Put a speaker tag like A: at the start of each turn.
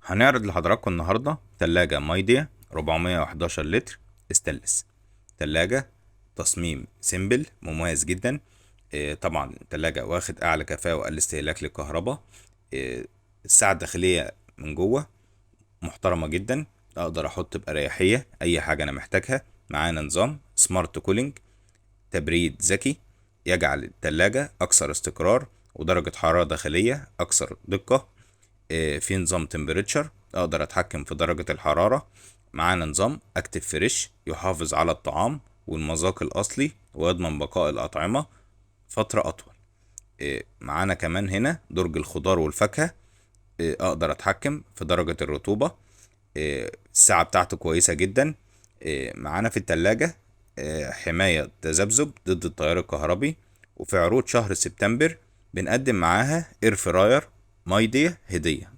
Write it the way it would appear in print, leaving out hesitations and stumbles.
A: هنعرض لحضراتكم النهاردة تلاجة مايديا 411 لتر استانلس. تلاجة تصميم سيمبل مميز جدا. طبعا تلاجة واخد اعلى كفاءة واقل استهلاك للكهرباء. الساعة الداخلية من جوه محترمة جدا، اقدر احط بأريحية اي حاجة انا محتاجها. معانا نظام سمارت كولينج، تبريد ذكي يجعل التلاجة اكثر استقرار ودرجة حرارة داخلية اكثر دقة. في نظام تمبريتشر اقدر اتحكم في درجة الحرارة. معانا نظام اكتف فريش يحافظ على الطعام والمذاق الاصلي ويضمن بقاء الاطعمة فترة اطول. معانا كمان هنا درج الخضار والفاكهة، اقدر اتحكم في درجة الرطوبة. الساعة بتاعته كويسة جدا. معانا في التلاجة حماية تذبذب ضد التيار الكهربي. وفي عروض شهر سبتمبر بنقدم معاها اير فراير مايديا هدية.